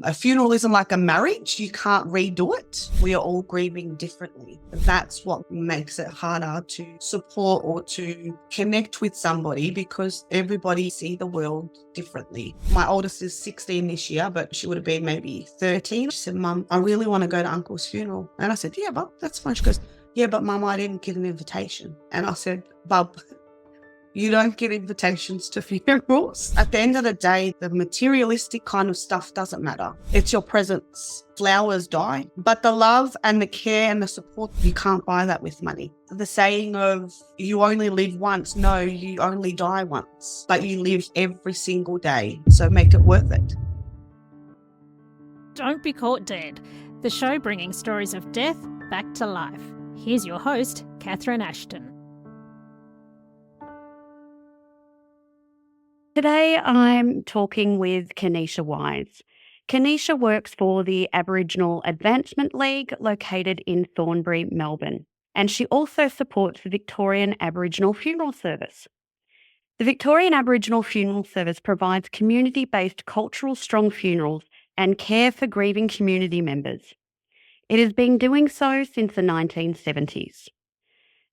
A funeral isn't like a marriage. You can't redo it. We are all grieving differently. That's what makes it harder to support or to connect with somebody, because everybody sees the world differently. My oldest is 16 this year, but she would have been maybe 13. She said, "Mum, I really want to go to Uncle's funeral." And I said, "Yeah, Bub, that's fine." She goes, "Yeah, but Mum, I didn't get an invitation." And I said, "Bub, you don't get invitations to funerals." At the end of the day, the materialistic kind of stuff doesn't matter. It's your presence. Flowers die, but the love and the care and the support, you can't buy that with money. The saying of you only live once, no, you only die once, but you live every single day. So make it worth it. Don't Be Caught Dead, the show bringing stories of death back to life. Here's your host, Catherine Ashton. Today I'm talking with Kaneesha Wise. Kaneesha works for the Aboriginal Advancement League located in Thornbury, Melbourne, and she also supports the Victorian Aboriginal Funeral Service. The Victorian Aboriginal Funeral Service provides community-based cultural strong funerals and care for grieving community members. It has been doing so since the 1970s.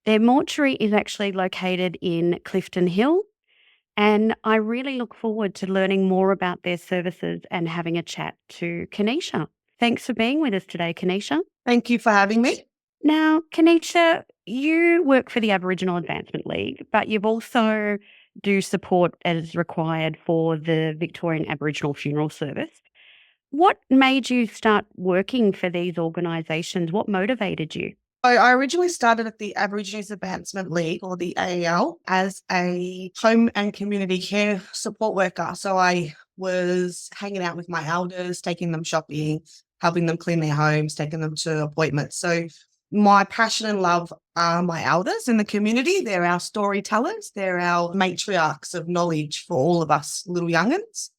Their mortuary is actually located in Clifton Hill, and I really look forward to learning more about their services and having a chat to Kaneesha. Thanks for being with us today, Kaneesha. Thank you for having me. Now, Kaneesha, you work for the Aboriginal Advancement League, but you've also do support as required for the Victorian Aboriginal Funeral Service. What made you start working for these organisations? What motivated you? I originally started at the Aboriginal Advancement League, or the AAL, as a home and community care support worker. So I was hanging out with my elders, taking them shopping, helping them clean their homes, taking them to appointments. So my passion and love are my elders in the community. They're our storytellers. They're our matriarchs of knowledge for all of us little young'uns.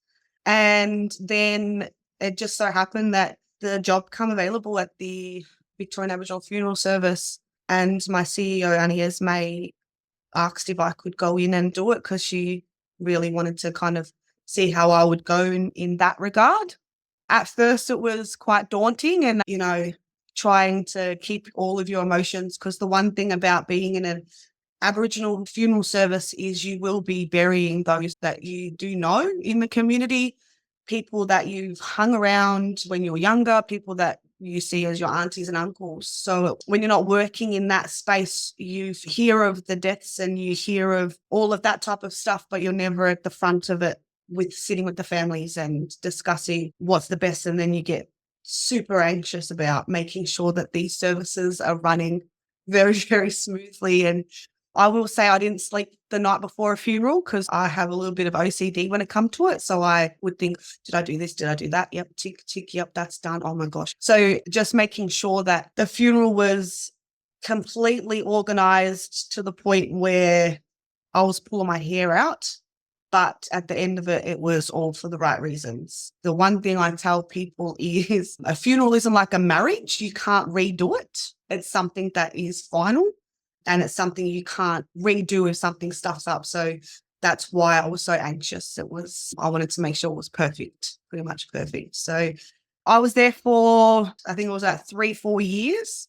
And then it just so happened that the job come available at the Victorian Aboriginal Funeral Service, and my CEO, Annie Esme, asked if I could go in and do it because she really wanted to kind of see how I would go in that regard. At first, it was quite daunting and, trying to keep all of your emotions, because the one thing about being in an Aboriginal funeral service is you will be burying those that you do know in the community, people that you've hung around when you were younger, people that you see as your aunties and uncles. So when you're not working in that space, you hear of the deaths and you hear of all of that type of stuff, but you're never at the front of it with sitting with the families and discussing what's the best. And then you get super anxious about making sure that these services are running very, very smoothly. And I will say I didn't sleep the night before a funeral because I have a little bit of OCD when it comes to it. So I would think, did I do this? Did I do that? Yep, tick, tick, yep, that's done. Oh my gosh. So just making sure that the funeral was completely organized to the point where I was pulling my hair out. But at the end of it, it was all for the right reasons. The one thing I tell people is a funeral isn't like a marriage. You can't redo it. It's something that is final. And it's something you can't redo if something stuffs up. So that's why I was so anxious. I wanted to make sure it was perfect, pretty much perfect. So I was there for, I think it was like 3-4 years.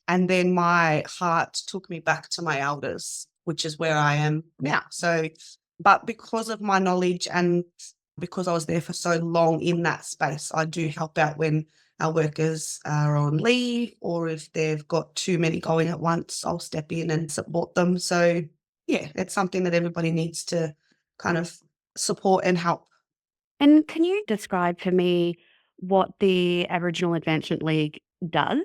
And then my heart took me back to my elders, which is where I am now. So, but because of my knowledge and because I was there for so long in that space, I do help out when our workers are on leave, or if they've got too many going at once, I'll step in and support them. So yeah, it's something that everybody needs to kind of support and help. And can you describe for me what the Aboriginal Advancement League does?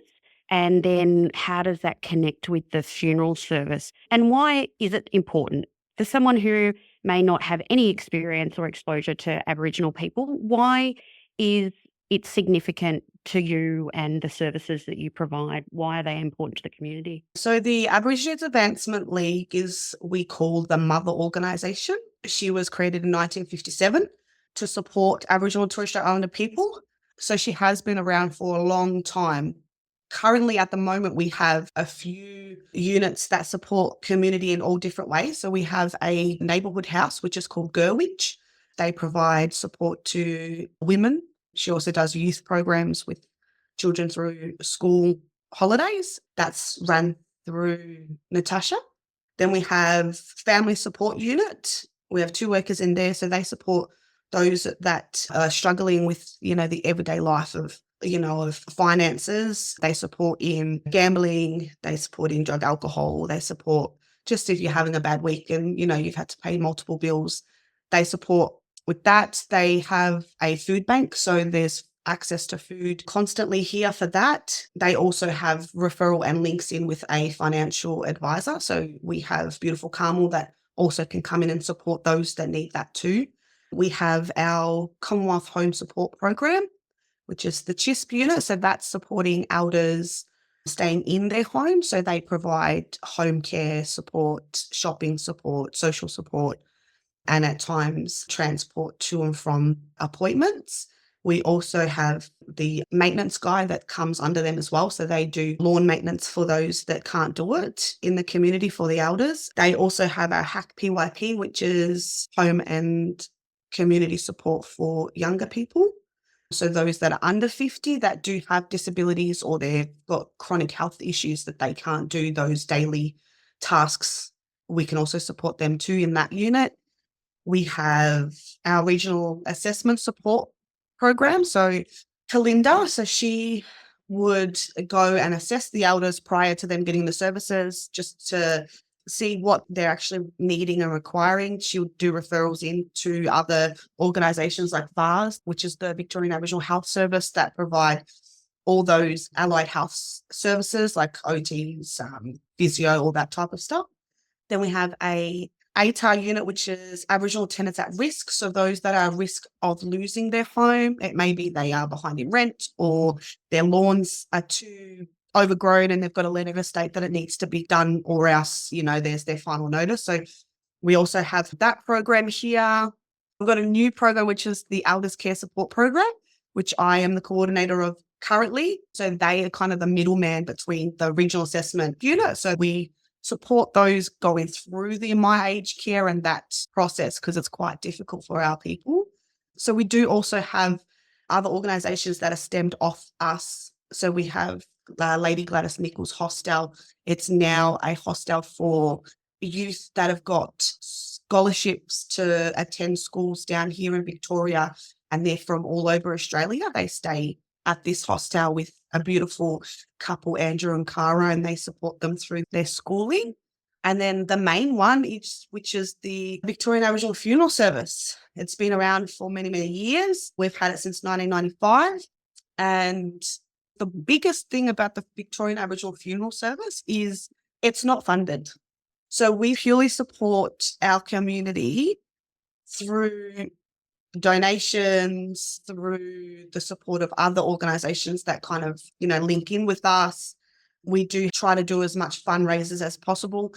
And then how does that connect with the funeral service? And why is it important? For someone who may not have any experience or exposure to Aboriginal people, why is it significant to you and the services that you provide? Why are they important to the community? So the Aboriginal Advancement League we call the mother organisation. She was created in 1957 to support Aboriginal and Torres Strait Islander people. So she has been around for a long time. Currently, at the moment, we have a few units that support community in all different ways. So we have a neighbourhood house, which is called Gurwitch. They provide support to women She also does youth programs with children through school holidays. That's run through Natasha. Then we have family support unit. We have 2 workers in there, so they support those that are struggling with, the everyday life of finances. They support in gambling, they support in drug, alcohol, they support just if you're having a bad week and, you've had to pay multiple bills, they support with that. They have a food bank, so there's access to food constantly here for that. They also have referral and links in with a financial advisor. So we have beautiful Carmel that also can come in and support those that need that too. We have our Commonwealth Home Support Program, which is the CHISP unit. So that's supporting elders staying in their home. So they provide home care support, shopping support, social support, and at times transport to and from appointments. We also have the maintenance guy that comes under them as well. So they do lawn maintenance for those that can't do it in the community for the elders. They also have our HACK PYP, which is home and community support for younger people. So those that are under 50 that do have disabilities or they've got chronic health issues that they can't do those daily tasks, we can also support them too in that unit. We have our regional assessment support program. So Kalinda, so she would go and assess the elders prior to them getting the services just to see what they're actually needing and requiring. She would do referrals into other organisations like VARS, which is the Victorian Aboriginal Health Service that provide all those allied health services like OTs, physio, all that type of stuff. Then we have a ATAR unit, which is Aboriginal tenants at risk. So those that are at risk of losing their home, it may be they are behind in rent or their lawns are too overgrown and they've got a letter of estate that it needs to be done or else, there's their final notice. So we also have that program here. We've got a new program, which is the Elders Care Support Program, which I am the coordinator of currently. So they are kind of the middleman between the regional assessment unit. So we support those going through the My Aged Care and that process because it's quite difficult for our people. So we do also have other organisations that are stemmed off us. So we have Lady Gladys Nichols Hostel. It's now a hostel for youth that have got scholarships to attend schools down here in Victoria, and they're from all over Australia. They stay at this hostel with a beautiful couple, Andrew and Cara, and they support them through their schooling. And then the main one, which is the Victorian Aboriginal Funeral Service. It's been around for many, many years. We've had it since 1995. And the biggest thing about the Victorian Aboriginal Funeral Service is it's not funded. So we purely support our community through donations, through the support of other organisations that kind of, link in with us. We do try to do as much fundraisers as possible.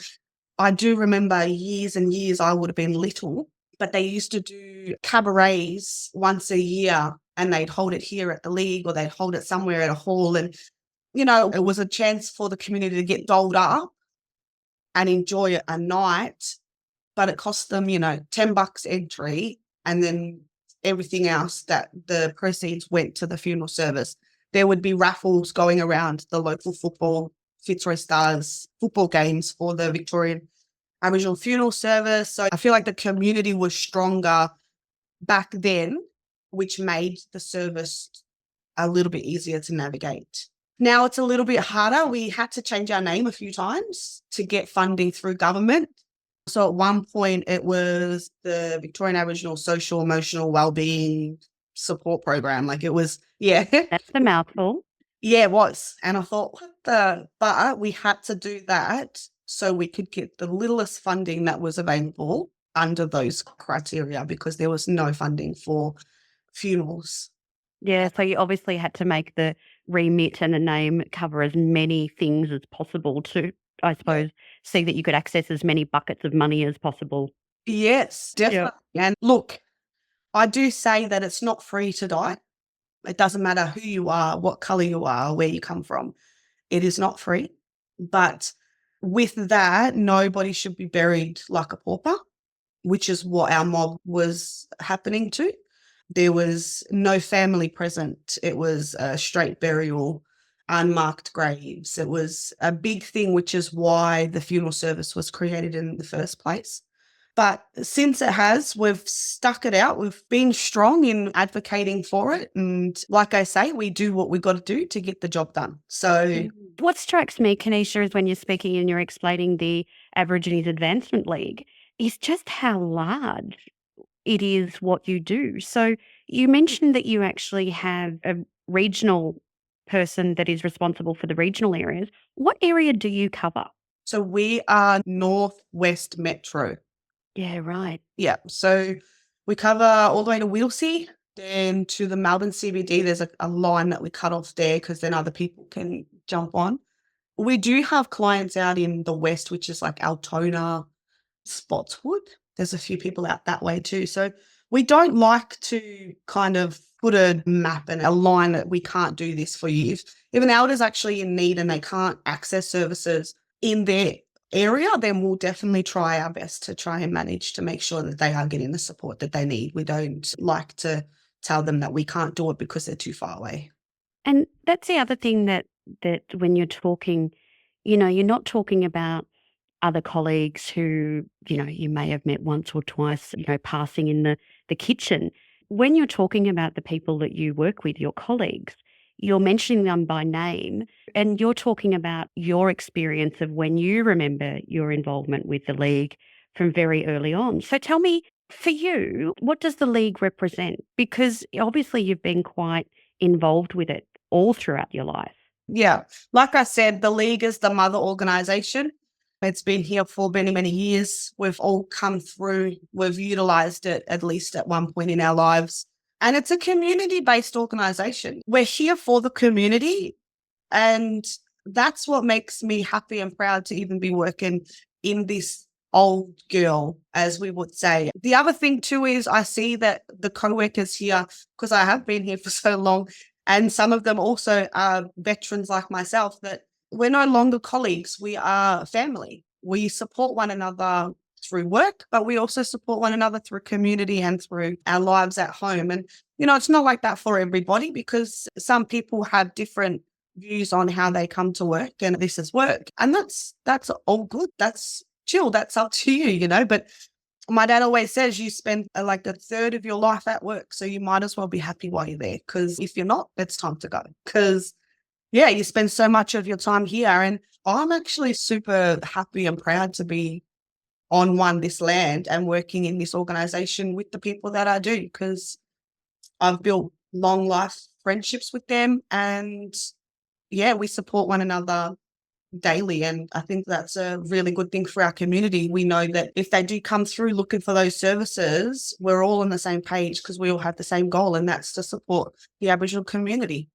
I do remember years and years, I would have been little, but they used to do cabarets once a year and they'd hold it here at the league or they'd hold it somewhere at a hall. And, it was a chance for the community to get dolled up and enjoy a night, but it cost them, $10 entry. And then everything else that the proceeds went to the funeral service. There would be raffles going around the local football, Fitzroy Stars football games for the Victorian Aboriginal Funeral Service. So I feel like the community was stronger back then, which made the service a little bit easier to navigate. Now it's a little bit harder. We had to change our name a few times to get funding through government. So at one point it was the Victorian Aboriginal Social Emotional Wellbeing Support Program. Like it was, yeah. That's a mouthful. Yeah, it was. And I thought, but we had to do that so we could get the littlest funding that was available under those criteria because there was no funding for funerals. Yeah, so you obviously had to make the remit and the name cover as many things as possible to, I suppose, see that you could access as many buckets of money as possible. Yes, definitely. And look, I do say that it's not free to die. It doesn't matter who you are, what colour you are, where you come from. It is not free. But with that, nobody should be buried like a pauper, which is what our mob was happening to. There was no family present. It was a straight burial, unmarked graves. It was a big thing, which is why the funeral service was created in the first place. But since it has, we've stuck it out. We've been strong in advocating for it. And like I say, we do what we've got to do to get the job done. So what strikes me, Kaneesha, is when you're speaking and you're explaining the Aboriginal Advancement League, is just how large it is what you do. So you mentioned that you actually have a regional person that is responsible for the regional areas. What area do you cover? So we are Northwest Metro. Yeah, right. Yeah. So we cover all the way to Whittlesea, then to the Melbourne CBD. There's a line that we cut off there because then other people can jump on. We do have clients out in the west, which is like Altona, Spotswood. There's a few people out that way too. So we don't like to kind of put a map and a line that we can't do this for you. If an elder's actually in need and they can't access services in their area, then we'll definitely try our best to try and manage to make sure that they are getting the support that they need. We don't like to tell them that we can't do it because they're too far away. And that's the other thing that when you're talking, you're not talking about other colleagues who, you may have met once or twice, passing in the kitchen. When you're talking about the people that you work with, your colleagues, you're mentioning them by name and you're talking about your experience of when you remember your involvement with the League from very early on. So tell me, for you, what does the League represent? Because obviously you've been quite involved with it all throughout your life. Yeah. Like I said, the League is the mother organisation. It's been here for many, many years. We've all come through. We've utilised it at least at one point in our lives. And it's a community-based organisation. We're here for the community. And that's what makes me happy and proud to even be working in this old girl, as we would say. The other thing too is I see that the co-workers here, because I have been here for so long, and some of them also are veterans like myself, that we're no longer colleagues. We are family. We support one another through work, but we also support one another through community and through our lives at home. And, it's not like that for everybody because some people have different views on how they come to work and this is work. And that's all good. That's chill. That's up to you, But my dad always says you spend like a third of your life at work. So you might as well be happy while you're there because if you're not, it's time to go. Because you spend so much of your time here. And I'm actually super happy and proud to be on this land and working in this organisation with the people that I do because I've built long life friendships with them and we support one another daily. And I think that's a really good thing for our community. We know that if they do come through looking for those services, we're all on the same page because we all have the same goal, and that's to support the Aboriginal community.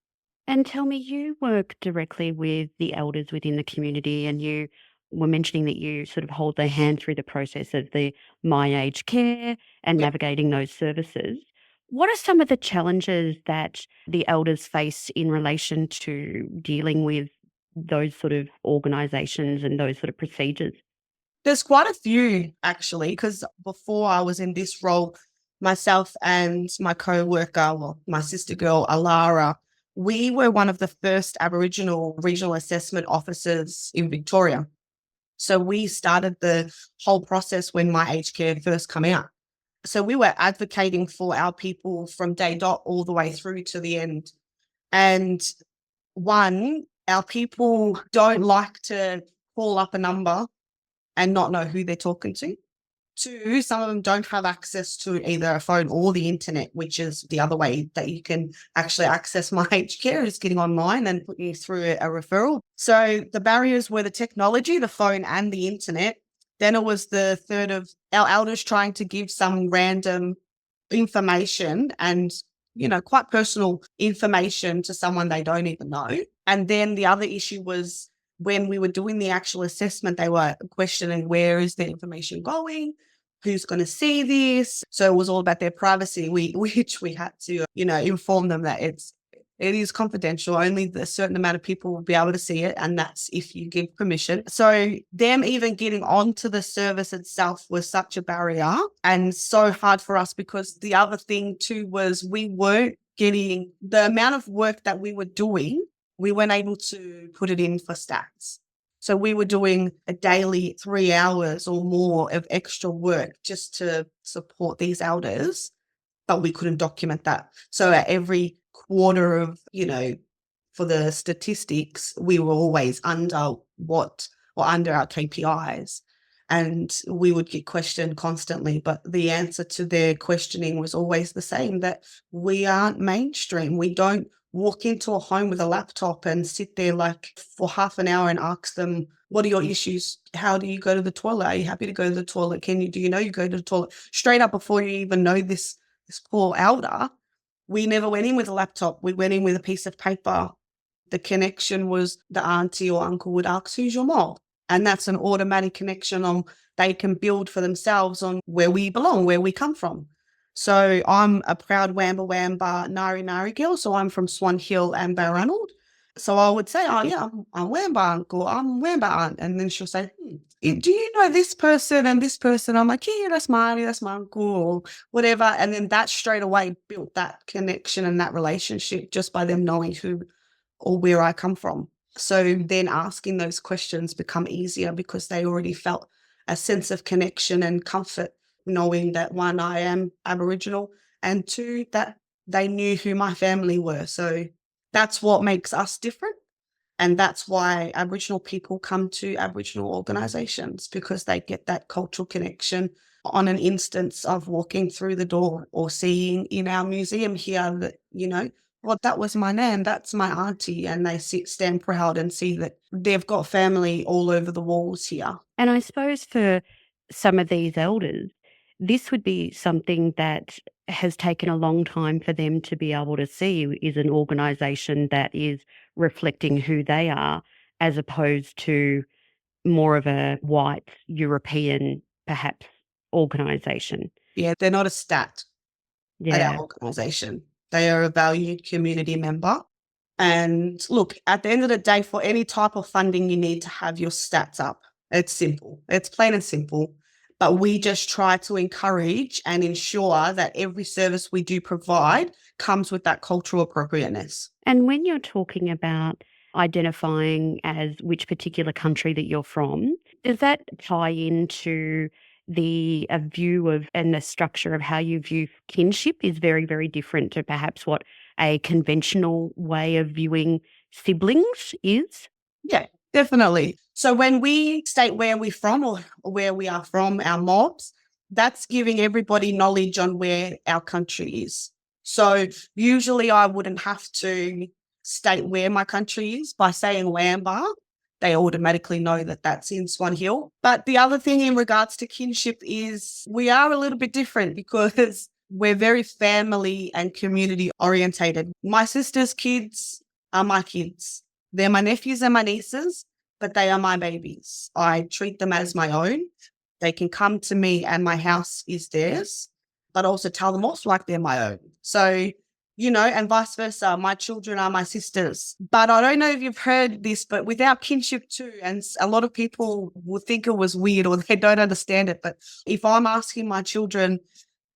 And tell me, you work directly with the elders within the community and you were mentioning that you sort of hold their hand through the process of the My Aged Care and navigating those services. What are some of the challenges that the elders face in relation to dealing with those sort of organisations and those sort of procedures? There's quite a few actually, because before I was in this role, myself and my co-worker, my sister girl, Alara, we were one of the first Aboriginal regional assessment officers in Victoria. So we started the whole process when My Aged Care first came out. So we were advocating for our people from day dot all the way through to the end. And one, our people don't like to call up a number and not know who they're talking to. Two, some of them don't have access to either a phone or the internet, which is the other way that you can actually access My Aged Care, is getting online and putting you through a referral. So the barriers were the technology, the phone and the internet. Then it was the third of our elders trying to give some random information and, quite personal information to someone they don't even know. And then the other issue was when we were doing the actual assessment, they were questioning where is the information going, who's going to see this. So it was all about their privacy, which we had to, inform them that it's It is confidential. Only a certain amount of people will be able to see it, and that's if you give permission. So them even getting onto the service itself was such a barrier and so hard for us, because the other thing too was we weren't getting the amount of work that we were doing. We weren't able to put it in for stats. So we were doing a daily 3 hours or more of extra work just to support these elders, but we couldn't document that. So at every quarter of, for the statistics, we were always under under our KPIs. And we would get questioned constantly, but the answer to their questioning was always the same, that we aren't mainstream. We don't walk into a home with a laptop and sit there like for half an hour and ask them, what are your issues? How do you go to the toilet? Are you happy to go to the toilet? Do you know you go to the toilet? Straight up, before you even know this poor elder, we never went in with a laptop. We went in with a piece of paper. The connection was the auntie or uncle would ask, who's your mom? And that's an automatic connection on they can build for themselves on where we belong, where we come from. So I'm a proud Wamba Wamba Ngari Ngari girl. So I'm from Swan Hill and Baranold. So I would say, oh yeah, I'm Wamba uncle, I'm Wamba aunt. And then she'll say, do you know this person and this person? I'm like, yeah, that's my auntie, that's my uncle, or whatever. And then that straight away built that connection and that relationship just by them knowing who or where I come from. So then asking those questions become easier because they already felt a sense of connection and comfort, knowing that one, I am Aboriginal, and two, that they knew who my family were. So that's what makes us different. And that's why Aboriginal people come to Aboriginal organisations, because they get that cultural connection on an instance of walking through the door or seeing in our museum here that, well, that was my nan, that's my auntie, and they stand proud and see that they've got family all over the walls here. And I suppose for some of these elders, this would be something that has taken a long time for them to be able to see, is an organisation that is reflecting who they are, as opposed to more of a white European, perhaps, organisation. Yeah, they're not a stat at Yeah. our organisation. They are a valued community member. And look, at the end of the day, for any type of funding, you need to have your stats up. It's simple. It's plain and simple. But we just try to encourage and ensure that every service we do provide comes with that cultural appropriateness. And when you're talking about identifying as which particular country that you're from, does that tie into the view of and the structure of how you view kinship is very, very different to perhaps what a conventional way of viewing siblings is? Yeah, definitely. So when we state where we're from or where we are from, our mobs, that's giving everybody knowledge on where our country is. So usually I wouldn't have to state where my country is by saying Wamba. They automatically know that that's in Swan Hill. But the other thing in regards to kinship is we are a little bit different because we're very family and community orientated. My sister's kids are my kids. They're my nephews and my nieces, but they are my babies. I treat them as my own. They can come to me and my house is theirs, but also tell them also like they're my own. So, and vice versa. My children are my sisters. But I don't know if you've heard this, but with our kinship too, and a lot of people will think it was weird or they don't understand it. But if I'm asking my children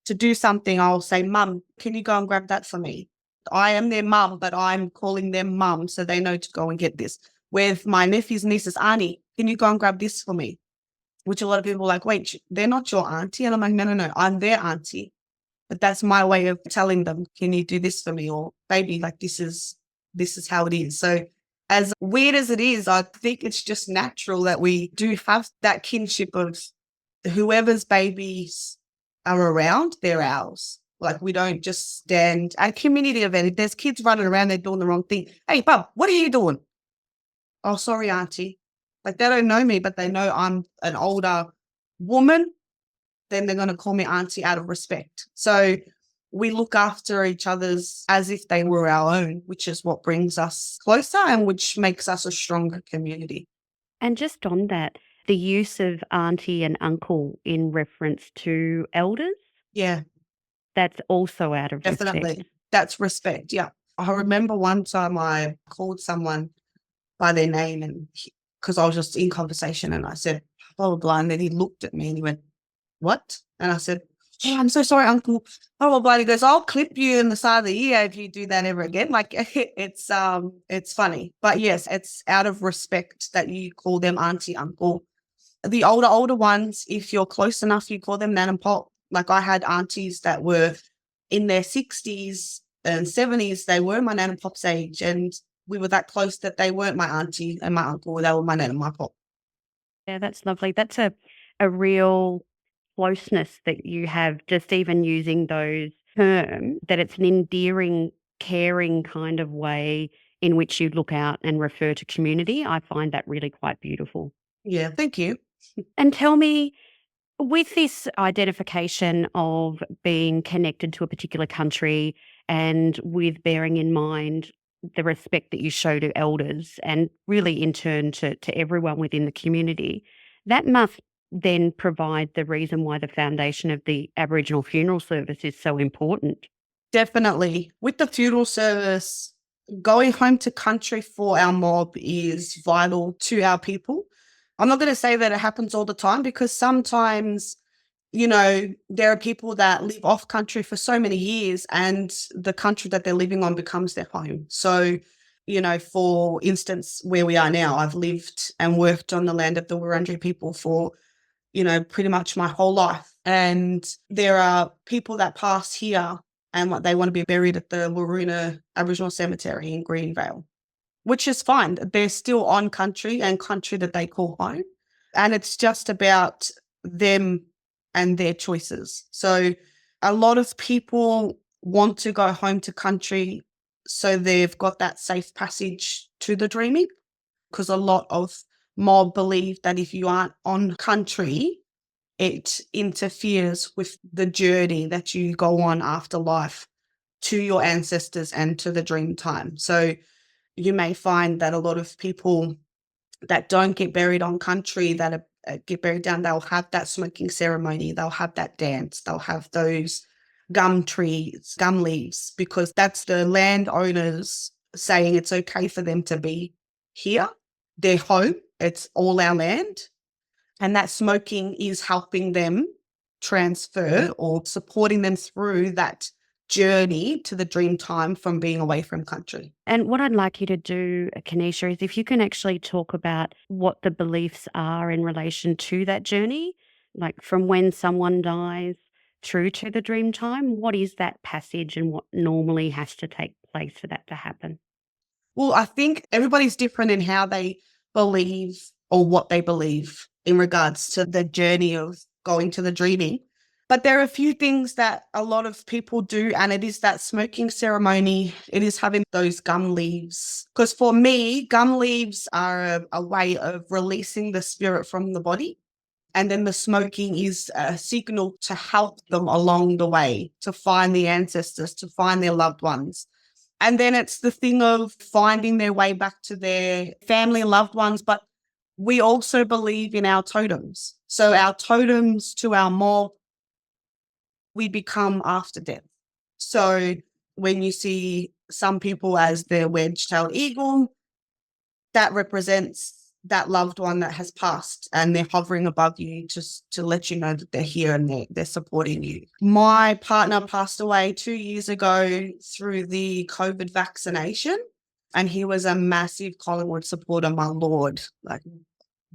to do something, I'll say, Mum, can you go and grab that for me? I am their mum, but I'm calling them mum, so they know to go and get this. With my nephews and nieces, Auntie, can you go and grab this for me? Which a lot of people are like, wait, they're not your auntie? And I'm like, no, I'm their auntie. But that's my way of telling them, can you do this for me? Or baby, like this is how it is. So as weird as it is, I think it's just natural that we do have that kinship of whoever's babies are around, they're ours. Like we don't just stand at a community event. If there's kids running around, they're doing the wrong thing. Hey, Bub, what are you doing? Oh, sorry, Auntie. Like they don't know me, but they know I'm an older woman. Then they're going to call me Auntie out of respect. So we look after each other's as if they were our own, which is what brings us closer and which makes us a stronger community. And just on that, the use of auntie and uncle in reference to elders, Yeah, that's also out of definitely. respect. That's respect. Yeah. I remember one time I called someone by their name and because I was just in conversation and I said, blah, blah, blah. And then he looked at me and he went, what? And I said, oh, I'm so sorry, uncle. Blah, blah, blah. And he goes, I'll clip you in the side of the ear if you do that ever again. Like it's funny. But yes, it's out of respect that you call them auntie, uncle. The older ones, if you're close enough, you call them nan and pop. Like I had aunties that were in their 60s and 70s. They were my nan and pop's age, and we were that close that they weren't my auntie and my uncle. They were my nan and my pop. Yeah, that's lovely. That's a real closeness that you have, just even using those terms, that it's an endearing, caring kind of way in which you look out and refer to community. I find that really quite beautiful. Yeah, thank you. And tell me, with this identification of being connected to a particular country and with bearing in mind the respect that you show to elders and really in turn to everyone within the community, that must then provide the reason why the foundation of the Aboriginal Funeral Service is so important. Definitely. With the funeral service, going home to country for our mob is vital to our people. I'm not going to say that it happens all the time because sometimes, there are people that live off country for so many years and the country that they're living on becomes their home. So, for instance, where we are now, I've lived and worked on the land of the Wurundjeri people for, pretty much my whole life. And there are people that pass here and what they want to be buried at the Waroona Aboriginal Cemetery in Greenvale, which is fine. They're still on country and country that they call home. And it's just about them and their choices. So a lot of people want to go home to country so they've got that safe passage to the dreaming, because a lot of mob believe that if you aren't on country, it interferes with the journey that you go on after life to your ancestors and to the dream time. So you may find that a lot of people that don't get buried on country, that get buried down, they'll have that smoking ceremony, they'll have that dance, they'll have those gum trees, gum leaves, because that's the landowners saying it's okay for them to be here, their home, it's all our land. And that smoking is helping them transfer or supporting them through that journey to the dream time from being away from country. And what I'd like you to do, Kaneesha, is if you can actually talk about what the beliefs are in relation to that journey, like from when someone dies through to the dream time, what is that passage and what normally has to take place for that to happen? Well, I think everybody's different in how they believe or what they believe in regards to the journey of going to the dreaming. But there are a few things that a lot of people do, and it is that smoking ceremony. It is having those gum leaves. Because for me, gum leaves are a way of releasing the spirit from the body. And then the smoking is a signal to help them along the way, to find the ancestors, to find their loved ones. And then it's the thing of finding their way back to their family and loved ones. But we also believe in our totems. So our totems to our mob, we become after death. So when you see some people as their wedge-tailed eagle, that represents that loved one that has passed and they're hovering above you just to let you know that they're here and they're supporting you. My partner passed away 2 years ago through the COVID vaccination, and he was a massive Collingwood supporter, my lord, like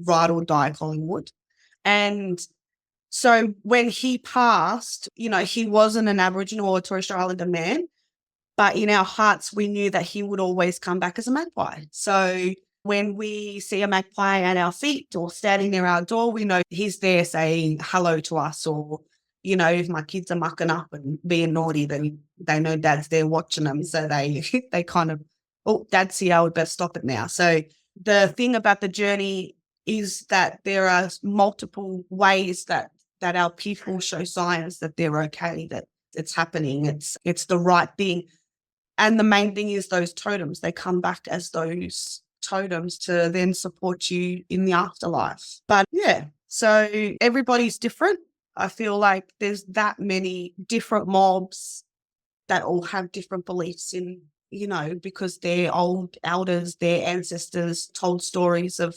ride or die Collingwood. And so when he passed, he wasn't an Aboriginal or Torres Strait Islander man, but in our hearts, we knew that he would always come back as a magpie. So when we see a magpie at our feet or standing near our door, we know he's there saying hello to us. Or, if my kids are mucking up and being naughty, then they know dad's there watching them. So they kind of, oh, dad's here, I would better stop it now. So the thing about the journey is that there are multiple ways that our people show signs that they're okay, that it's happening, it's the right thing. And the main thing is those totems. They come back as those totems to then support you in the afterlife. But yeah, so everybody's different. I feel like there's that many different mobs that all have different beliefs in because their old elders, their ancestors told stories of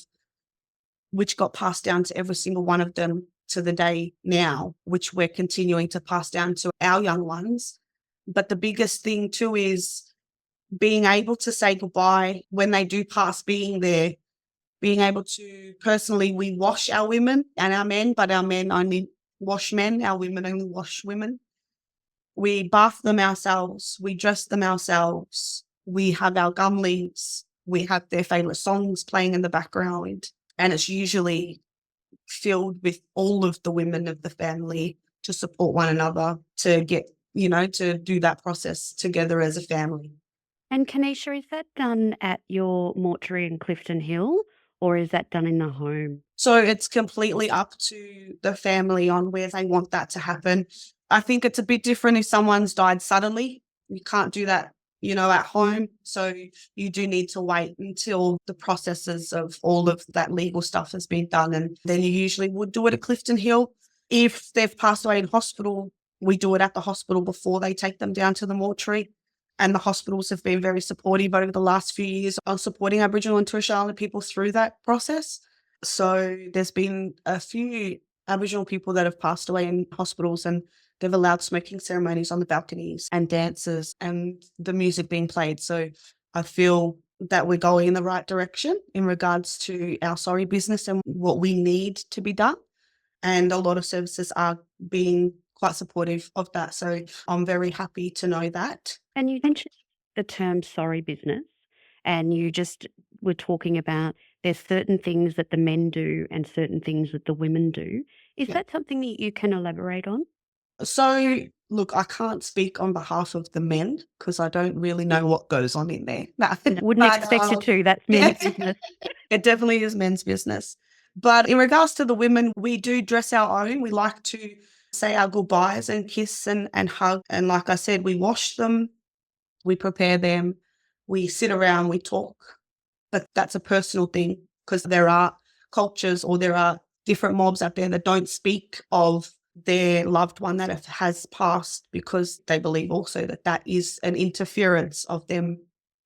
which got passed down to every single one of them to the day now, which we're continuing to pass down to our young ones. But the biggest thing too is being able to say goodbye when they do pass, being there, being able to personally, we wash our women and our men, but our men only wash men, our women only wash women. We bath them ourselves, we dress them ourselves, we have our gum leaves, we have their favourite songs playing in the background, and it's usually filled with all of the women of the family to support one another to get, to do that process together as a family. And Kaneesha, is that done at your mortuary in Clifton Hill or is that done in the home? So it's completely up to the family on where they want that to happen. I think it's a bit different if someone's died suddenly. You can't do that, at home. So you do need to wait until the processes of all of that legal stuff has been done. And then you usually would do it at Clifton Hill. If they've passed away in hospital, we do it at the hospital before they take them down to the mortuary. And the hospitals have been very supportive over the last few years on supporting Aboriginal and Torres Strait Islander people through that process. So there's been a few Aboriginal people that have passed away in hospitals, and they've allowed smoking ceremonies on the balconies and dances and the music being played. So I feel that we're going in the right direction in regards to our sorry business and what we need to be done. And a lot of services are being quite supportive of that. So I'm very happy to know that. And you mentioned the term sorry business, and you just were talking about there's certain things that the men do and certain things that the women do. Is Yeah. that something that you can elaborate on? So, look, I can't speak on behalf of the men because I don't really know what goes on in there. No. Wouldn't But, expect you to. That's men's business. It definitely is men's business. But in regards to the women, we do dress our own. We like to say our goodbyes and kiss and hug. And like I said, we wash them, we prepare them, we sit around, we talk. But that's a personal thing because there are cultures or there are different mobs out there that don't speak of their loved one that has passed because they believe also that is an interference of them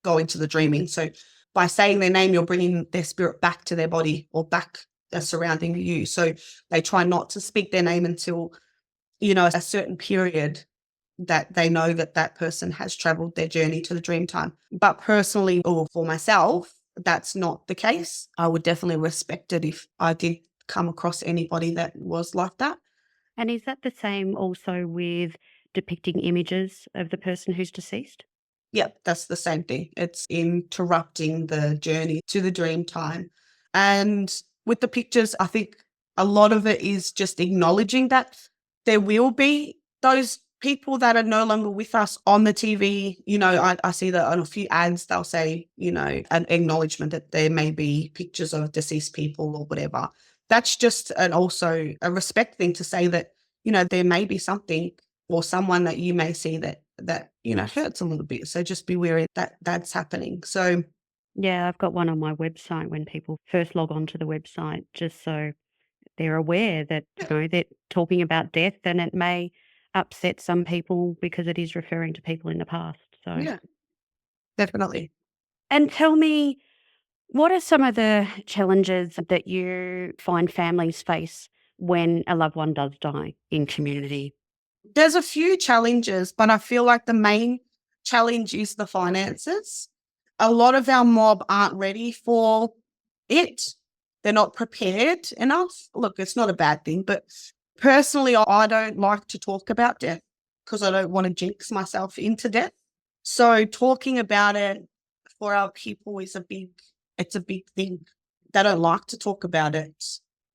going to the dreaming. So by saying their name, you're bringing their spirit back to their body or back surrounding you. So they try not to speak their name until, a certain period that they know that person has traveled their journey to the dream time. But personally, or for myself, that's not the case. I would definitely respect it if I did come across anybody that was like that. And is that the same also with depicting images of the person who's deceased? Yep, that's the same thing. It's interrupting the journey to the dream time. And with the pictures, I think a lot of it is just acknowledging that there will be those people that are no longer with us on the TV. I see that on a few ads, they'll say, an acknowledgement that there may be pictures of deceased people or whatever. That's just also a respect thing to say that, there may be something or someone that you may see that hurts a little bit. So just be wary that that's happening. So yeah, I've got one on my website when people first log on to the website, just so they're aware that, they're talking about death and it may upset some people because it is referring to people in the past. So yeah, definitely. And tell me, what are some of the challenges that you find families face when a loved one does die in community? There's a few challenges, but I feel like the main challenge is the finances. A lot of our mob aren't ready for it. They're not prepared enough. Look, it's not a bad thing, but personally, I don't like to talk about death because I don't want to jinx myself into death. So talking about it for our people is a big thing. They don't like to talk about it.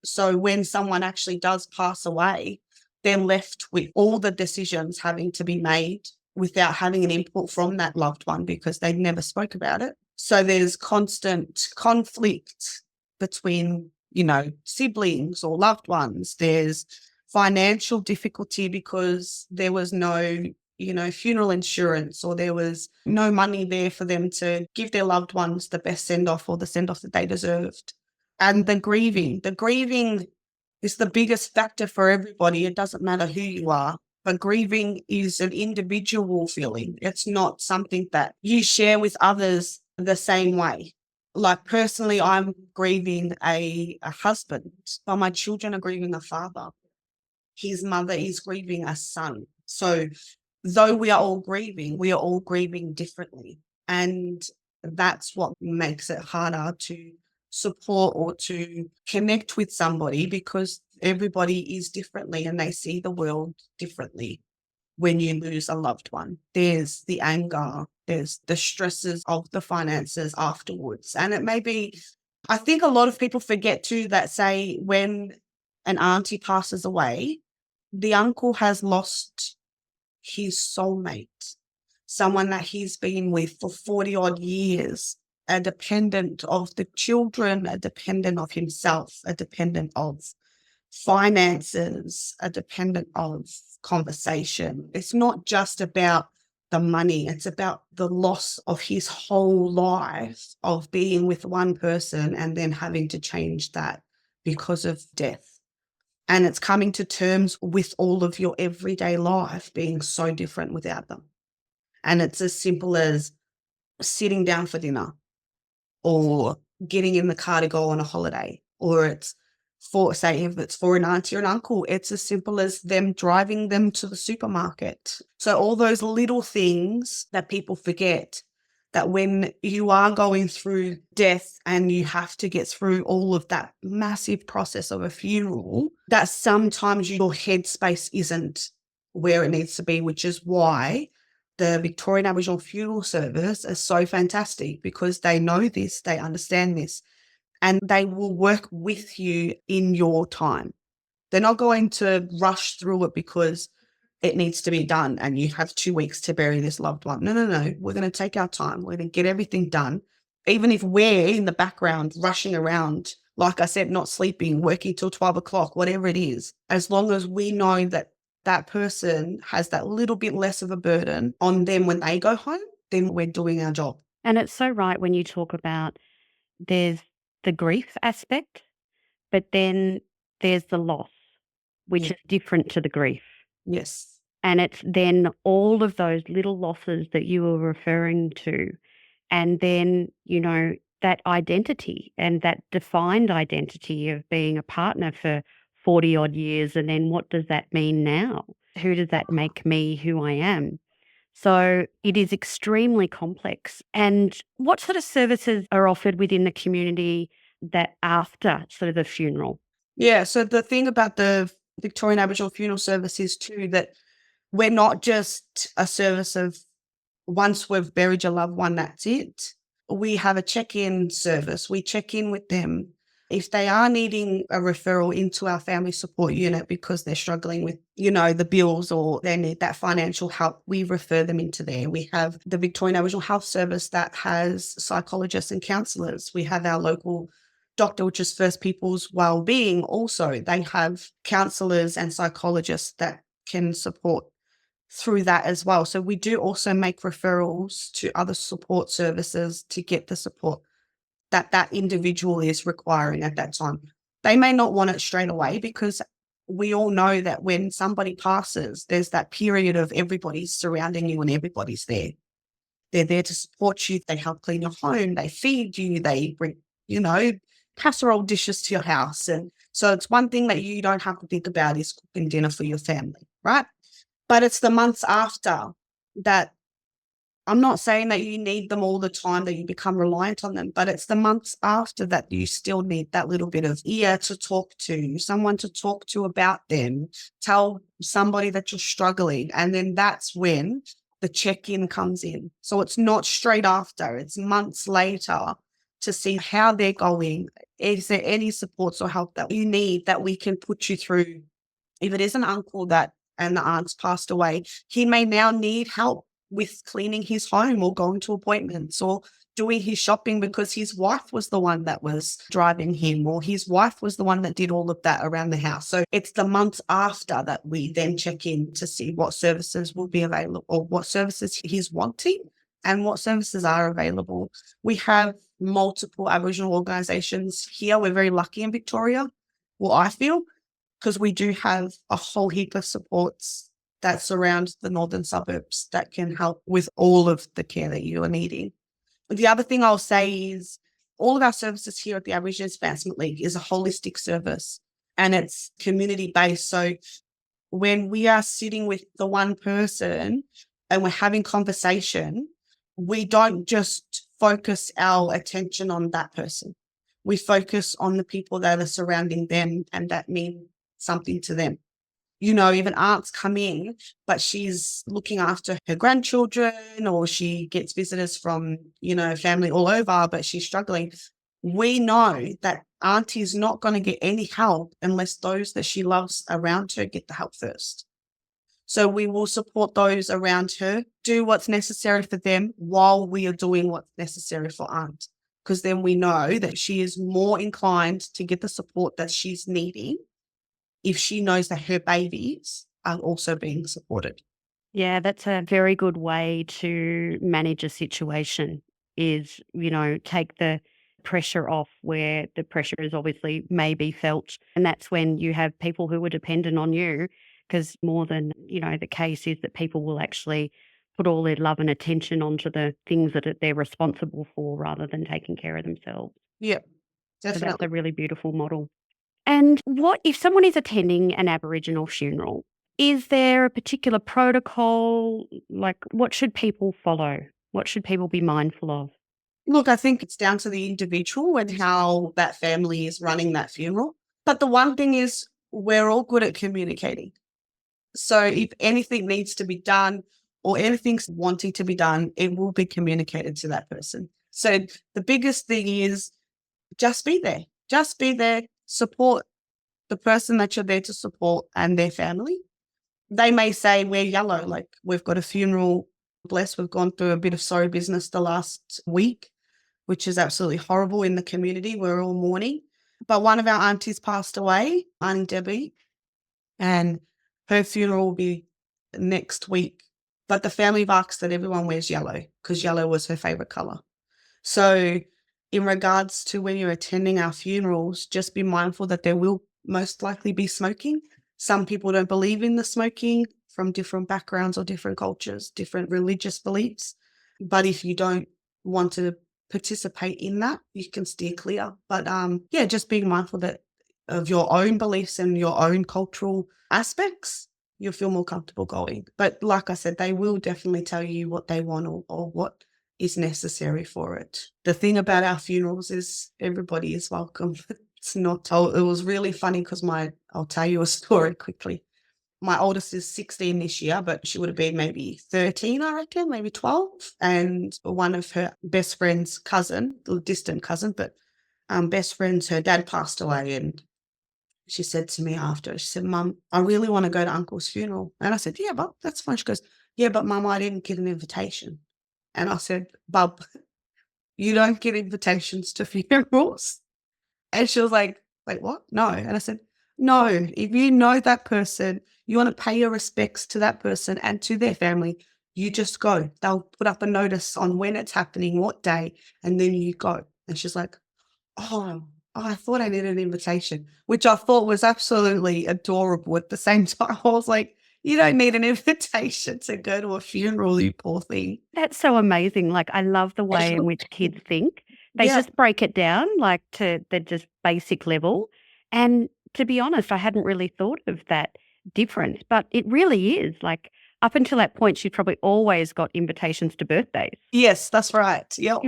So when someone actually does pass away, they're left with all the decisions having to be made without having an input from that loved one because they never spoke about it. So there's constant conflict between, siblings or loved ones. There's financial difficulty because there was no, funeral insurance or there was no money there for them to give their loved ones the best send-off or the send-off that they deserved. And the grieving is the biggest factor for everybody. It doesn't matter who you are. But grieving is an individual feeling. It's not something that you share with others the same way. Like personally, I'm grieving a husband, but my children are grieving a father. His mother is grieving a son. So though we are all grieving differently. And that's what makes it harder to support or to connect with somebody, because everybody is differently and they see the world differently. When you lose a loved one, there's the anger, there's the stresses of the finances afterwards. And it may be, I think a lot of people forget too that, say, when an auntie passes away, the uncle has lost his soulmate, someone that he's been with for 40 odd years, a dependent of the children, a dependent of himself, a dependent of finances, a dependent of conversation. It's not just about the money, it's about the loss of his whole life of being with one person and then having to change that because of death. And it's coming to terms with all of your everyday life being so different without them. And it's as simple as sitting down for dinner or getting in the car to go on a holiday, or it's for, say, if it's for an auntie or an uncle, it's as simple as them driving them to the supermarket. So all those little things that people forget, that when you are going through death and you have to get through all of that massive process of a funeral, that sometimes your headspace isn't where it needs to be, which is why the Victorian Aboriginal Funeral Service is so fantastic, because they know this, they understand this, and they will work with you in your time. They're not going to rush through it because it needs to be done and you have 2 weeks to bury this loved one. No. We're going to take our time. We're going to get everything done. Even if we're in the background rushing around, like I said, not sleeping, working till 12 o'clock, whatever it is, as long as we know that that person has that little bit less of a burden on them when they go home, then we're doing our job. And it's so right when you talk about there's the grief aspect, but then there's the loss, which is different to the grief. Yes. And it's then all of those little losses that you were referring to. And then, that identity and that defined identity of being a partner for 40 odd years. And then what does that mean now? Who does that make me who I am? So it is extremely complex. And what sort of services are offered within the community that after sort of the funeral? Yeah. So the thing about the Victorian Aboriginal Funeral Service is too that we're not just a service of once we've buried your loved one, that's it. We have a check-in service. We check in with them. If they are needing a referral into our family support unit because they're struggling with, the bills, or they need that financial help, we refer them into there. We have the Victorian Aboriginal Health Service that has psychologists and counsellors. We have our local doctor, which is First People's Wellbeing. Also, they have counsellors and psychologists that can support through that as well. So we do also make referrals to other support services to get the support that individual is requiring at that time. They may not want it straight away, because we all know that when somebody passes, there's that period of everybody's surrounding you and everybody's there. They're there to support you. They help clean your home. They feed you. They bring, casserole dishes to your house. And so it's one thing that you don't have to think about is cooking dinner for your family, right? But it's the months after that. I'm not saying that you need them all the time, that you become reliant on them, but it's the months after that you still need that little bit of ear to talk to, someone to talk to about them, tell somebody that you're struggling. And then that's when the check-in comes in. So it's not straight after, it's months later to see how they're going. Is there any supports or help that you need that we can put you through? If it is an uncle and the aunt's passed away, he may now need help with cleaning his home or going to appointments or doing his shopping because his wife was the one that was driving him, or his wife was the one that did all of that around the house. So it's the months after that we then check in to see what services will be available, or what services he's wanting and what services are available. We have multiple Aboriginal organisations here. We're very lucky in Victoria, well, I feel, because we do have a whole heap of supports that surround the northern suburbs that can help with all of the care that you are needing. The other thing I'll say is all of our services here at the Aboriginal Advancement League is a holistic service and it's community-based. So when we are sitting with the one person and we're having conversation, we don't just focus our attention on that person. We focus on the people that are surrounding them and that mean something to them. Even aunts come in, but she's looking after her grandchildren or she gets visitors from, family all over, but she's struggling. We know that auntie is not going to get any help unless those that she loves around her get the help first. So we will support those around her, do what's necessary for them while we are doing what's necessary for aunt, because then we know that she is more inclined to get the support that she's needing if she knows that her babies are also being supported. Yeah, that's a very good way to manage a situation is, take the pressure off where the pressure is obviously maybe felt. And that's when you have people who are dependent on you because more than, the case is that people will actually put all their love and attention onto the things that they're responsible for rather than taking care of themselves. Yeah, So that's definitely. a really beautiful model. And what if someone is attending an Aboriginal funeral? Is there a particular protocol? Like, what should people follow? What should people be mindful of? Look, I think it's down to the individual and how that family is running that funeral. But the one thing is we're all good at communicating. So if anything needs to be done or anything's wanting to be done, it will be communicated to that person. So the biggest thing is just be there. Just be there, support the person that you're there to support and their family. They may say we're yellow, like we've got a funeral. Bless, we've gone through a bit of sorry business the last week, which is absolutely horrible in the community. We're all mourning. But one of our aunties passed away, Auntie Debbie, and her funeral will be next week. But the family have asked that everyone wears yellow because yellow was her favourite colour. So in regards to when you're attending our funerals, just be mindful that there will most likely be smoking. Some people don't believe in the smoking from different backgrounds or different cultures, different religious beliefs. But if you don't want to participate in that, you can steer clear. But just being mindful that of your own beliefs and your own cultural aspects, you'll feel more comfortable going. But like I said, they will definitely tell you what they want or what is necessary for it. The thing about our funerals is everybody is welcome. It's not told. It was really funny because I'll tell you a story quickly. My oldest is 16 this year, but she would have been maybe 13, I reckon, maybe 12. And one of her best friend's cousin, a distant cousin, but best friend's, her dad passed away. And she said to me after, she said, Mum, I really want to go to Uncle's funeral. And I said, yeah, but that's fine. She goes, yeah, but Mum, I didn't get an invitation. And I said, Bub, you don't get invitations to funerals. And she was like, wait, what? No. And I said, no, if you know that person, you want to pay your respects to that person and to their family, you just go. They'll put up a notice on when it's happening, what day, and then you go. And she's like, oh, I thought I needed an invitation, which I thought was absolutely adorable at the same time. I was like, you don't need an invitation to go to a funeral, you poor thing. That's so amazing. Like, I love the way in which kids think. They just break it down like to the just basic level. And to be honest, I hadn't really thought of that difference, but it really is. Like, up until that point, she'd probably always got invitations to birthdays. Yes, that's right. Yep.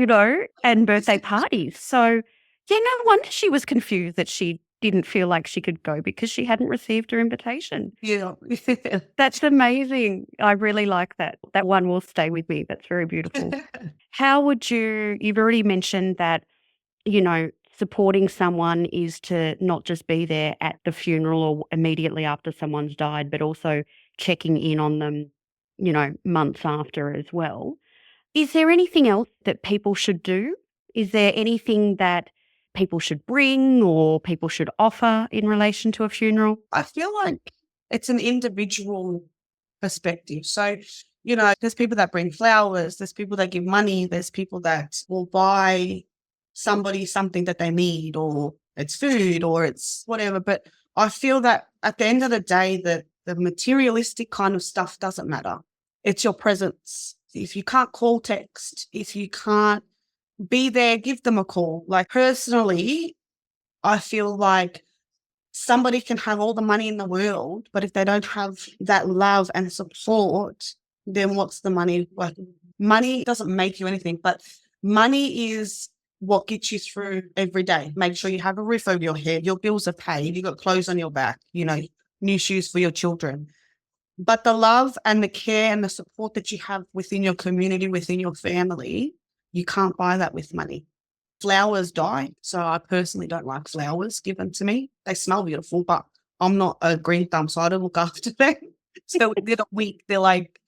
And birthday parties. So, yeah, no wonder she was confused that she didn't feel like she could go because she hadn't received her invitation. Yeah. That's amazing. I really like that. That one will stay with me. That's very beautiful. How would you've already mentioned that, supporting someone is to not just be there at the funeral or immediately after someone's died, but also checking in on them, months after as well. Is there anything else that people should do? Is there anything that people should bring or people should offer in relation to a funeral? I feel like it's an individual perspective. So, there's people that bring flowers, there's people that give money, there's people that will buy somebody something that they need, or it's food or it's whatever. But I feel that at the end of the day, that The materialistic kind of stuff doesn't matter. It's your presence. If you can't call, text. If you can't be there, give them a call. Like personally, I feel like somebody can have all the money in the world, but if they don't have that love and support, then what's the money? Like, money doesn't make you anything, but money is what gets you through every day. Make sure you have a roof over your head, your bills are paid, you got clothes on your back, new shoes for your children. But the love and the care and the support that you have within your community, within your family, you can't buy that with money. Flowers die, so I personally don't like flowers given to me. They smell beautiful, but I'm not a green thumb, so I don't look after them. So within a week, they're like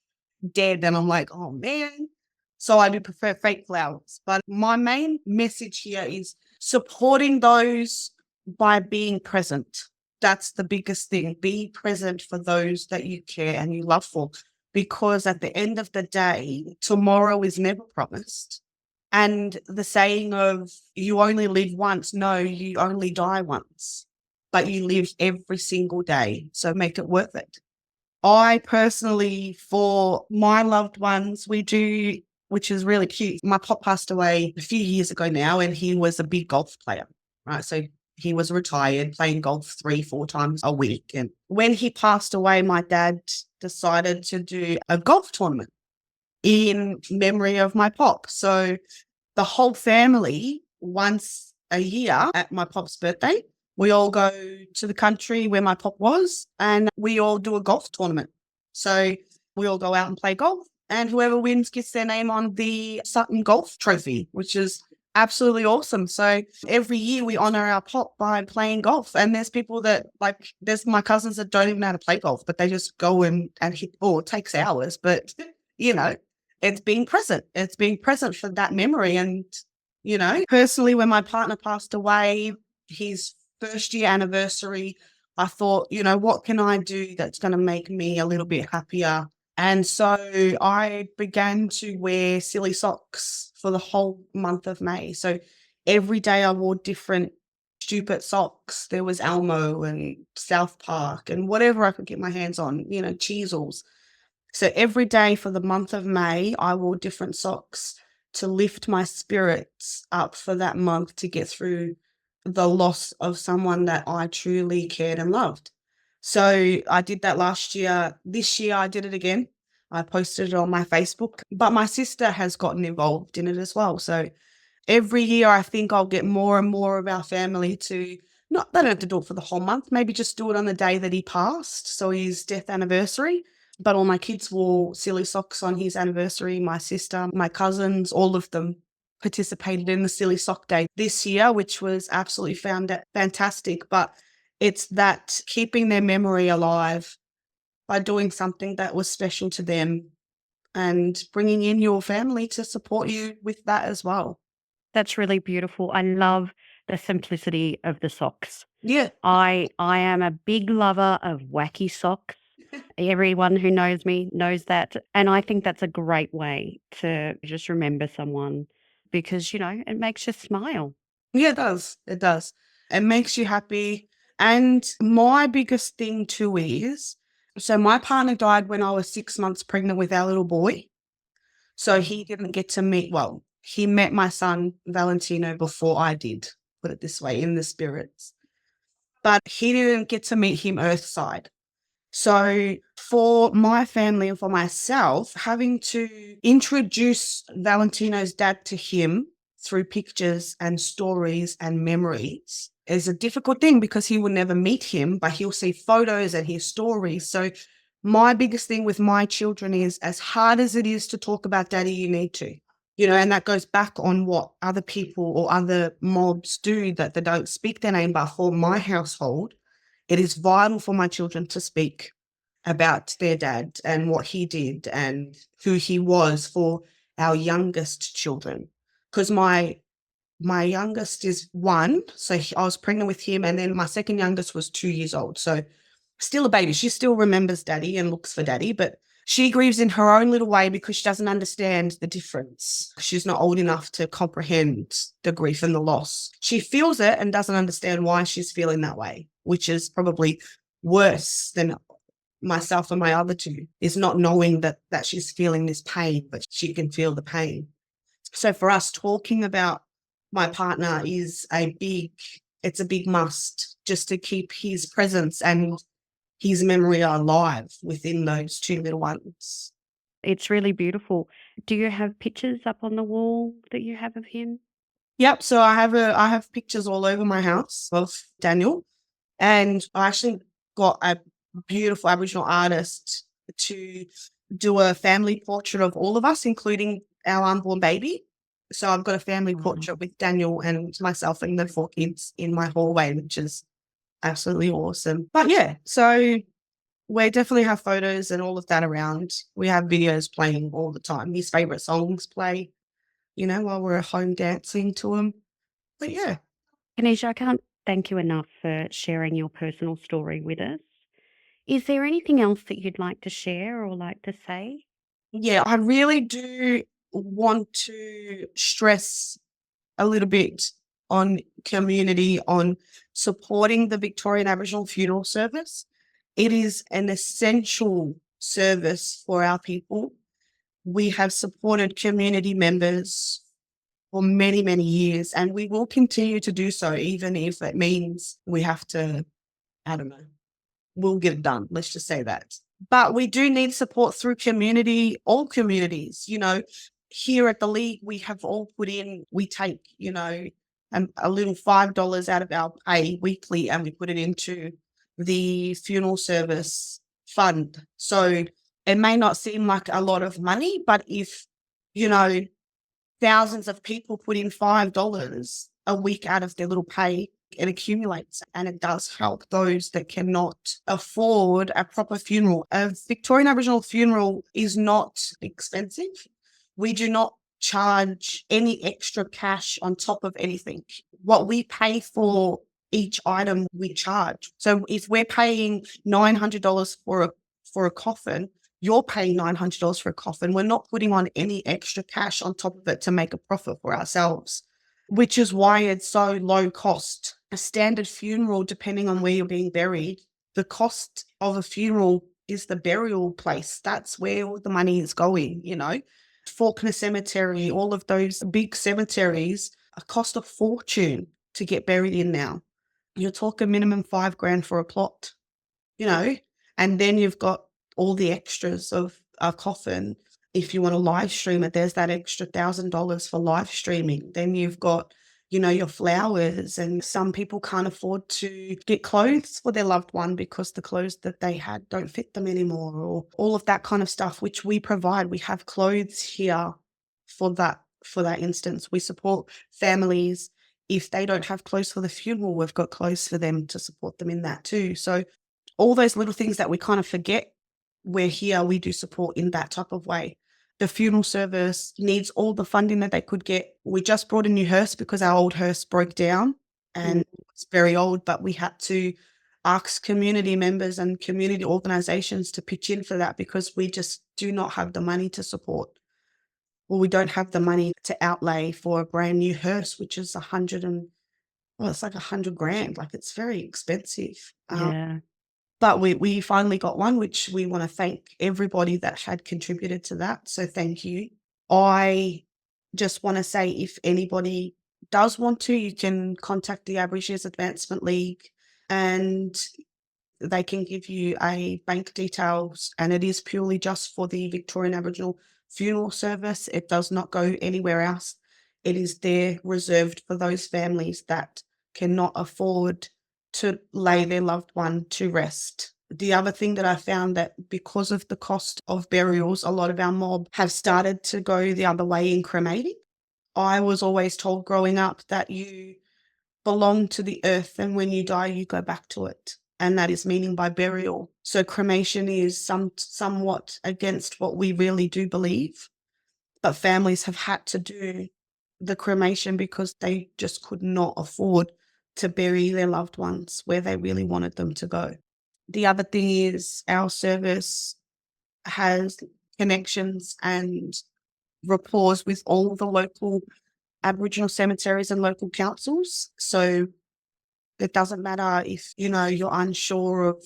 dead, and I'm like, oh man. So I do prefer fake flowers. But my main message here is supporting those by being present. That's the biggest thing. Be present for those that you care and you love for, because at the end of the day, tomorrow is never promised. And the saying of you only live once, no, you only die once, but you live every single day. So make it worth it. I personally, for my loved ones, we do, which is really cute. My pop passed away a few years ago now, and he was a big golf player, right? So he was retired, playing golf 3-4 times a week. And when he passed away, my dad decided to do a golf tournament in memory of my pop. So the whole family, once a year at my pop's birthday, we all go to the country where my pop was, and we all do a golf tournament. So we all go out and play golf, and whoever wins gets their name on the Sutton Golf Trophy, which is absolutely awesome. So every year we honor our pop by playing golf. And there's people that, like, there's my cousins that don't even know how to play golf, but they just go and hit. Oh, it takes hours, but it's being present. It's being present for that memory. And, personally, when my partner passed away, his first year anniversary, I thought, what can I do that's going to make me a little bit happier? And so I began to wear silly socks for the whole month of May. So every day I wore different stupid socks. There was Elmo and South Park and whatever I could get my hands on, Cheezels. So every day for the month of May, I wore different socks to lift my spirits up for that month to get through the loss of someone that I truly cared and loved. So I did that last year. This year I did it again. I posted it on my Facebook, but my sister has gotten involved in it as well. So every year I think I'll get more and more of our family to, they don't have to do it for the whole month, maybe just do it on the day that he passed, so his death anniversary. But all my kids wore silly socks on his anniversary. My sister, my cousins, all of them participated in the silly sock day this year, which was absolutely fantastic. But it's that keeping their memory alive by doing something that was special to them and bringing in your family to support you with that as well. That's really beautiful. I love the simplicity of the socks. Yeah. I am a big lover of wacky socks. Everyone who knows me knows that. And I think that's a great way to just remember someone because, it makes you smile. Yeah, it does. It does. It makes you happy. And my biggest thing too is, so my partner died when I was 6 months pregnant with our little boy. So he didn't get to meet, he met my son Valentino before I did, put it this way, in the spirits. But he didn't get to meet him earthside. So for my family and for myself, having to introduce Valentino's dad to him through pictures and stories and memories is a difficult thing because he will never meet him, but he'll see photos and hear stories. So my biggest thing with my children is, as hard as it is to talk about daddy, you need to, and that goes back on what other people or other mobs do, that they don't speak their name. But for my household, it is vital for my children to speak about their dad and what he did and who he was for our youngest children. Because my youngest is 1, so I was pregnant with him, and then my second youngest was 2 years old. So still a baby. She still remembers daddy and looks for daddy, but she grieves in her own little way because she doesn't understand the difference. She's not old enough to comprehend the grief and the loss. She feels it and doesn't understand why she's feeling that way, which is probably worse than myself and my other two, is not knowing that she's feeling this pain, but she can feel the pain. So for us, talking about my partner is it's a big must, just to keep his presence and his memory alive within those two little ones. It's really beautiful. Do you have pictures up on the wall that you have of him? Yep. So I have pictures all over my house of Daniel, and I actually got a beautiful Aboriginal artist to do a family portrait of all of us, including our unborn baby. So I've got a family portrait with Daniel and myself and the 4 kids in my hallway, which is absolutely awesome. But yeah, so we definitely have photos and all of that around. We have videos playing all the time. His favorite songs play, while we're at home dancing to him. But yeah. Kaneesha, I can't thank you enough for sharing your personal story with us. Is there anything else that you'd like to share or like to say? Yeah, I really do want to stress a little bit on community, on supporting the Victorian Aboriginal Funeral Service. It is an essential service for our people. We have supported community members for many, many years, and we will continue to do so, even if it means we have to, I don't know, we'll get it done. Let's just say that. But we do need support through community, all communities. Here at the League, we have all put in, we take, a little $5 out of our pay weekly, and we put it into the funeral service fund. So it may not seem like a lot of money, but if, thousands of people put in $5 a week out of their little pay, it accumulates, and it does help those that cannot afford a proper funeral. A Victorian Aboriginal funeral is not expensive. We do not charge any extra cash on top of anything. What we pay for each item, we charge. So if we're paying $900 for a coffin, you're paying $900 for a coffin. We're not putting on any extra cash on top of it to make a profit for ourselves, which is why it's so low cost. A standard funeral, depending on where you're being buried, the cost of a funeral is the burial place. That's where all the money is going, Faulkner Cemetery, all of those big cemeteries cost a fortune to get buried in now. You're talking minimum $5,000 for a plot, and then you've got all the extras of a coffin. If you want to live stream it, there's that extra $1,000 for live streaming. Then you've got, your flowers, and some people can't afford to get clothes for their loved one because the clothes that they had don't fit them anymore, or all of that kind of stuff, which we provide. We have clothes here for that instance. We support families. If they don't have clothes for the funeral, we've got clothes for them to support them in that too. So all those little things that we kind of forget, we're here, we do support in that type of way. The funeral service needs all the funding that they could get. We just brought a new hearse because our old hearse broke down and it's very old, but we had to ask community members and community organisations to pitch in for that because we just do not have the money to support. Well, we don't have the money to outlay for a brand new hearse, which is it's like $100,000. Like, it's very expensive. Yeah. But we finally got one, which we want to thank everybody that had contributed to that. So thank you. I just want to say, if anybody does want to, you can contact the Aboriginal Advancement League and they can give you a bank details, and it is purely just for the Victorian Aboriginal Funeral Service. It does not go anywhere else. It is there reserved for those families that cannot afford to lay their loved one to rest. The other thing that I found, that because of the cost of burials, a lot of our mob have started to go the other way in cremating. I was always told growing up that you belong to the earth, and when you die, you go back to it. And that is meaning by burial. So cremation is somewhat against what we really do believe. But families have had to do the cremation because they just could not afford to bury their loved ones where they really wanted them to go. The other thing is, our service has connections and rapport with all the local Aboriginal cemeteries and local councils. So it doesn't matter if, you're unsure of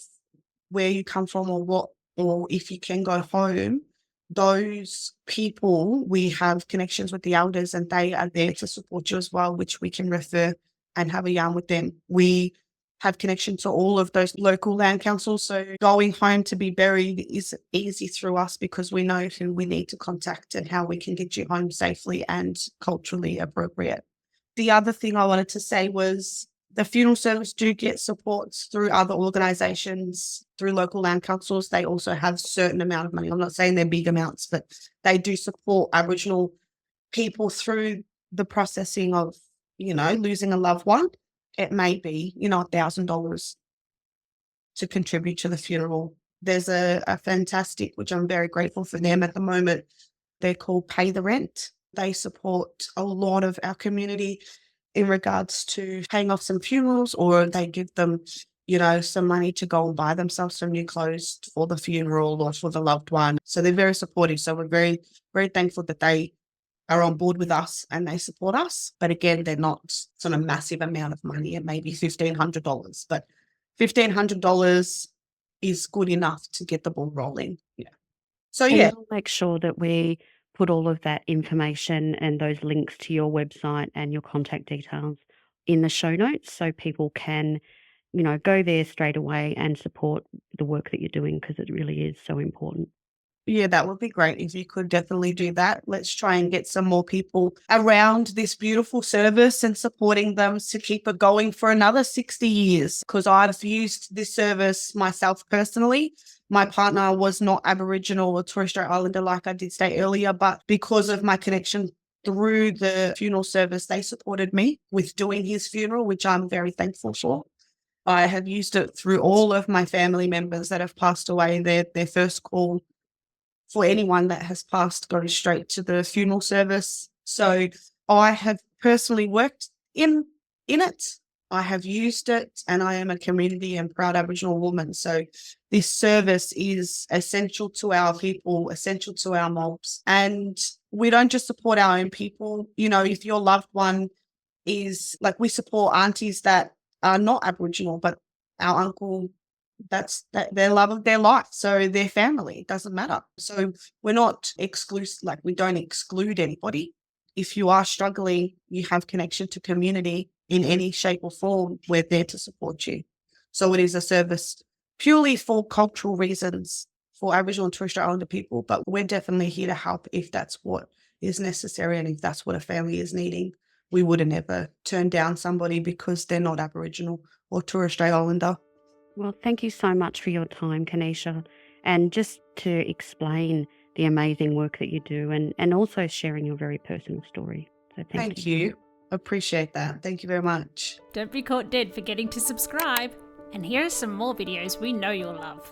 where you come from or if you can go home, those people, we have connections with the elders and they are there to support you as well, which we can refer and have a yarn with them. We have connection to all of those local land councils. So going home to be buried is easy through us because we know who we need to contact and how we can get you home safely and culturally appropriate. The other thing I wanted to say was the funeral service do get supports through other organisations, through local land councils. They also have a certain amount of money. I'm not saying they're big amounts, but they do support Aboriginal people through the processing of, losing a loved one. It may be, $1,000 to contribute to the funeral. There's a fantastic, which I'm very grateful for them at the moment. They're called Pay the Rent. They support a lot of our community in regards to paying off some funerals, or they give them, some money to go and buy themselves some new clothes for the funeral or for the loved one. So they're very supportive. So we're very, very thankful that they are on board with us and they support us. But again, they're not sort of massive amount of money. It may be $1,500, but $1,500 is good enough to get the ball rolling. Yeah. So And yeah, we'll make sure that we put all of that information and those links to your website and your contact details in the show notes so people can, go there straight away and support the work that you're doing because it really is so important. yeah, that would be great if you could definitely do that. Let's try and get some more people around this beautiful service and supporting them to keep it going for another 60 years. Because I've used this service myself personally. My partner was not Aboriginal or Torres Strait Islander, like I did say earlier, but because of my connection through the funeral service, they supported me with doing his funeral, which I'm very thankful for. I have used it through all of my family members that have passed away. Their first call for anyone that has passed goes straight to the funeral service. So I have personally worked in it. I have used it, and I am a community and proud Aboriginal woman. So this service is essential to our people, essential to our mobs. And we don't just support our own people. If your loved one is like, we support aunties that are not Aboriginal, but our uncle, that's their love of their life. So their family, it doesn't matter. So we're not exclusive, like we don't exclude anybody. If you are struggling, you have connection to community in any shape or form, we're there to support you. So it is a service purely for cultural reasons for Aboriginal and Torres Strait Islander people, but we're definitely here to help if that's what is necessary and if that's what a family is needing. We would never turn down somebody because they're not Aboriginal or Torres Strait Islander. Well, thank you so much for your time, Kaneesha, and just to explain the amazing work that you do and also sharing your very personal story. So Thank you. Appreciate that. Thank you very much. Don't be caught dead forgetting to subscribe. And here are some more videos we know you'll love.